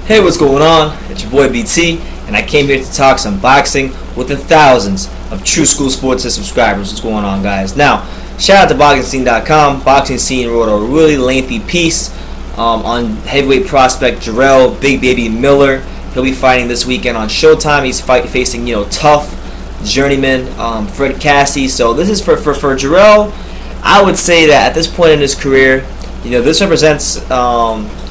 Hey, what's going on? It's your boy BT, and I came here to talk some boxing with the thousands of True School Sports subscribers. What's going on, guys? Now, shout out to BoxingScene.com. Boxing Scene wrote a really lengthy piece on heavyweight prospect Jarrell Big Baby Miller. He'll be fighting this weekend on Showtime. He's facing tough journeyman Fred Cassie. So this is for Jarrell. I would say that at this point in his career, this represents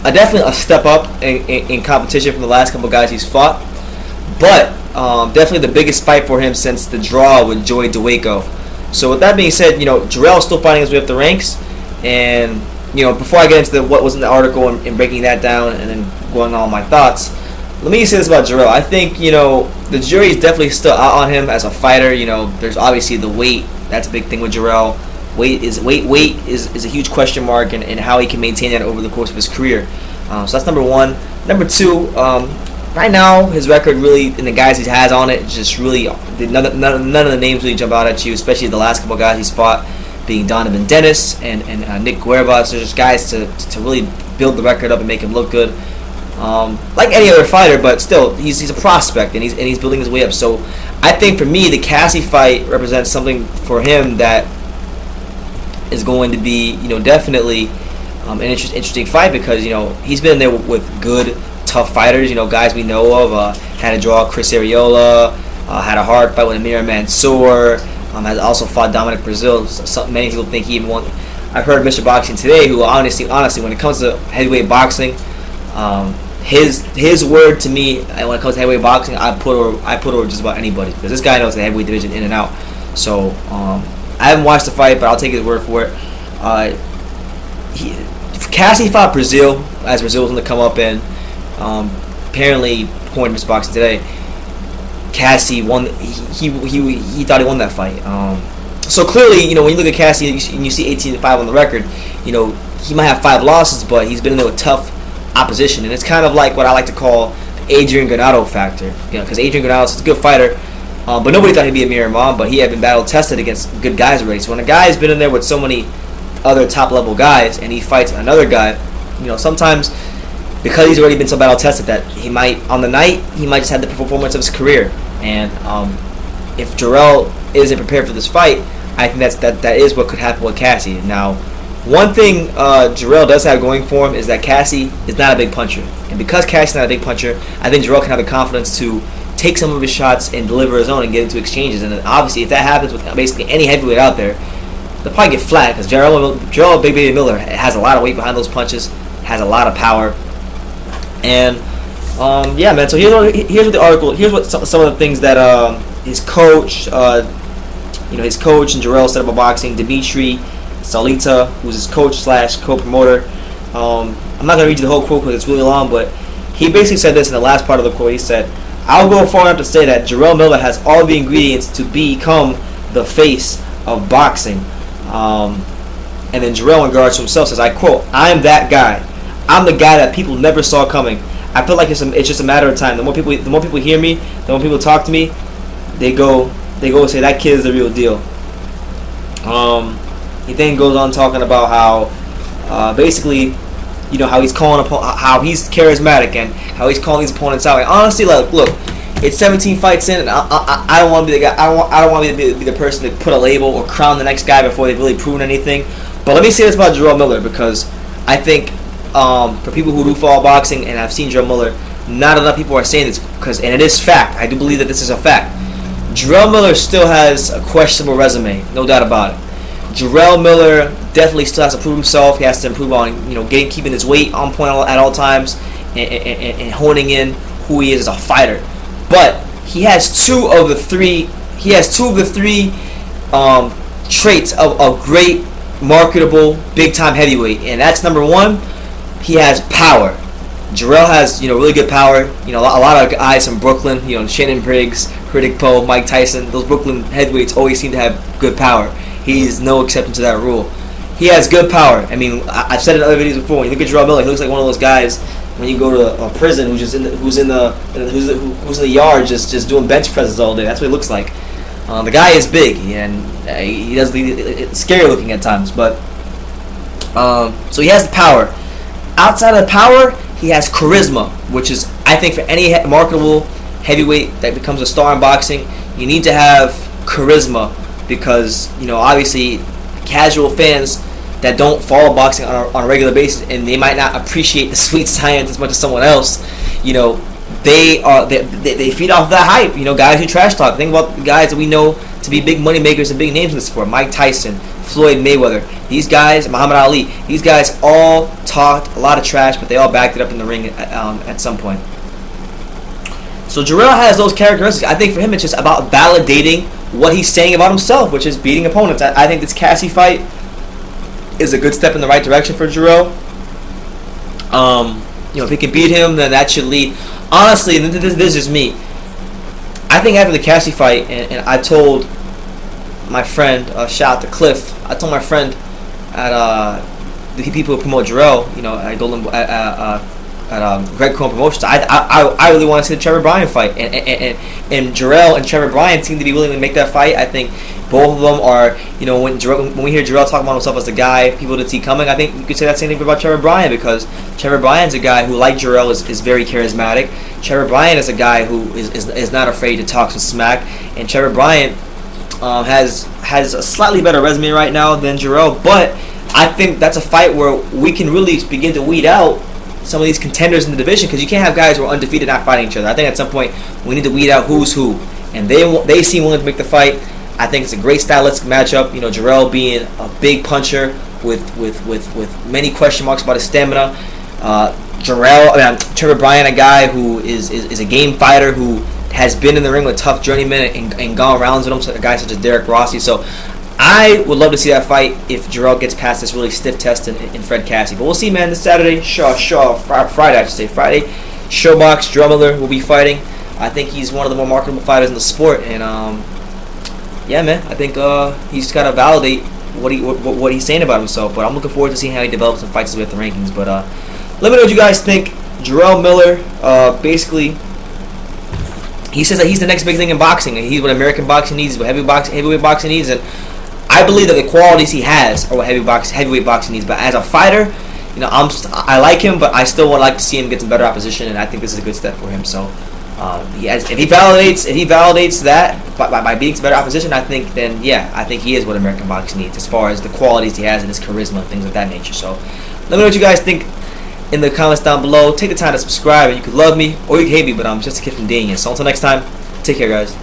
definitely a step up in competition from the last couple guys he's fought, but definitely the biggest fight for him since the draw with Joey DeWaco. So with that being said, Jarrell is still fighting his way up the ranks, and before I get into what was in the article and breaking that down and then going on my thoughts, let me say this about Jarrell. I think the jury is definitely still out on him as a fighter. There's obviously the weight. That's a big thing with Jarrell. Weight is a huge question mark and how he can maintain that over the course of his career. So that's number one. Number two, right now his record really, and the guys he has on it, just really none of the names really jump out at you, especially the last couple of guys he's fought, being Donovan Dennis and Nick Guerba. So just guys to really build the record up and make him look good, like any other fighter. But still, he's a prospect and he's building his way up. So I think for me, the Cassie fight represents something for him that is going to be, definitely an interesting fight, because he's been there with good, tough fighters. Guys we know of. Had a draw Chris Arreola. Had a hard fight with Amir Mansour. Has also fought Dominic Brazil. Many people think he even won. I've heard Mr. Boxing today, who honestly, when it comes to heavyweight boxing, his word to me, when it comes to heavyweight boxing, I put over just about anybody, because this guy knows the heavyweight division in and out. So I haven't watched the fight, but I'll take his word for it. Cassie fought Brazil, as Brazil was going to come up, and apparently, according to Mr. Boxing today, Cassie won. He thought he won that fight. So clearly, when you look at Cassie and you see 18-5 on the record, he might have 5 losses, but he's been in there with tough opposition, and it's kind of like what I like to call the Adrian Granado factor. Because Adrian Granado is a good fighter. But nobody thought he'd be a mere imam, but he had been battle tested against good guys already. So when a guy has been in there with so many other top level guys and he fights another guy, sometimes because he's already been so battle tested that he might just have the performance of his career. And if Jarrell isn't prepared for this fight, I think that is what could happen with Cassie. Now, one thing Jarrell does have going for him is that Cassie is not a big puncher, and because Cassie's not a big puncher, I think Jarrell can have the confidence to take some of his shots and deliver his own and get into exchanges. And obviously, if that happens with basically any heavyweight out there, they'll probably get flat, because Jarrell Big Baby Miller has a lot of weight behind those punches, has a lot of power. And yeah, man. So here's what the article. Here's what some of the things that his coach, his coach and Jarrell said about boxing. Dimitri Salita, who's his coach / co-promoter. I'm not gonna read you the whole quote because it's really long, but he basically said this in the last part of the quote. He said, "I'll go far enough to say that Jarrell Miller has all the ingredients to become the face of boxing." And then Jarrell, in regards to himself, says, I quote, "I'm that guy. I'm the guy that people never saw coming. I feel like it's just a matter of time. The more people hear me, the more people talk to me, they go and say, that kid is the real deal." He then goes on talking about how basically, how he's calling how he's charismatic and how he's calling these opponents out. And honestly, look, it's 17 fights in, and I don't want to be the guy. I don't want to be the person to put a label or crown the next guy before they've really proven anything. But let me say this about Jarrell Miller, because I think for people who do follow boxing and have seen Jarrell Miller, not enough people are saying this, and it is fact. I do believe that this is a fact. Jarrell Miller still has a questionable resume, no doubt about it. Jarrell Miller definitely still has to prove himself. He has to improve on keeping his weight on point at all times and honing in who he is as a fighter. But he has two of the three traits of a great, marketable, big time heavyweight, and that's number one. He has power. Jarrell has really good power. A lot of guys from Brooklyn, Shannon Briggs, Riddick Poe, Mike Tyson, those Brooklyn heavyweights always seem to have good power. He's no exception to that rule. He has good power. I mean, I've said it in other videos before. When you look at Jarrell Miller, he looks like one of those guys when you go to a prison who's in the yard just doing bench presses all day. That's what he looks like. The guy is big and it's scary looking at times, but so he has the power. Outside of the power, he has charisma, which is, I think, for any marketable heavyweight that becomes a star in boxing, you need to have charisma, because, you know, obviously casual fans that don't follow boxing on a regular basis, and they might not appreciate the sweet science as much as someone else, you know, they feed off that hype. You know, guys who trash talk. Think about the guys that we know to be big money makers and big names in the sport. Mike Tyson, Floyd Mayweather, these guys, Muhammad Ali, these guys all talked a lot of trash, but they all backed it up in the ring at some point. So Jarrell has those characteristics. I think for him it's just about validating what he's saying about himself, which is beating opponents. I think this Cassie fight is a good step in the right direction for Jarrell. You know, if he can beat him, then that should lead. Honestly, and this is me. I think after the Cassie fight, and I told my friend, shout out to Cliff, I told my friend at the people who promote Jarrell, you know, at Golden at Greg Cohen Promotions, I really want to see the Trevor Bryan fight, and Jarrell and Trevor Bryan seem to be willing to make that fight. I think both of them are, you know, when we hear Jarrell talk about himself as the guy people to see coming, I think you could say that same thing about Trevor Bryan, because Trevor Bryan's a guy who, like Jarrell, is very charismatic. Trevor Bryan is a guy who is not afraid to talk some smack, and Trevor Bryan has a slightly better resume right now than Jarrell, but I think that's a fight where we can really begin to weed out some of these contenders in the division, because you can't have guys who are undefeated not fighting each other. I think at some point we need to weed out who's who, and they seem willing to make the fight. I think it's a great stylistic matchup. You know, Jarrell being a big puncher with many question marks about his stamina. Trevor Bryan, a guy who is a game fighter who has been in the ring with tough journeymen and gone rounds with them, so a guy such as Derek Rossi. So I would love to see that fight if Jarrell gets past this really stiff test in Fred Cassie. But we'll see, man. This Saturday, Friday, I should say. Friday, Showbox, Jarrell Miller will be fighting. I think he's one of the more marketable fighters in the sport. And, yeah, man, I think he's got to validate what he's saying about himself. But I'm looking forward to seeing how he develops and fights with the rankings. But let me know what you guys think. Jarrell Miller, basically, he says that he's the next big thing in boxing. And he's what American boxing needs, what heavyweight boxing needs. And I believe that the qualities he has are what heavyweight boxing needs. But as a fighter, you know, I like him, but I still would like to see him get some better opposition, and I think this is a good step for him. So, if he validates that by beating some better opposition, I think he is what American boxing needs as far as the qualities he has and his charisma and things of that nature. So, let me know what you guys think in the comments down below. Take the time to subscribe, and you could love me or you can hate me, but I'm just a kid from Daniel. So until next time, take care, guys.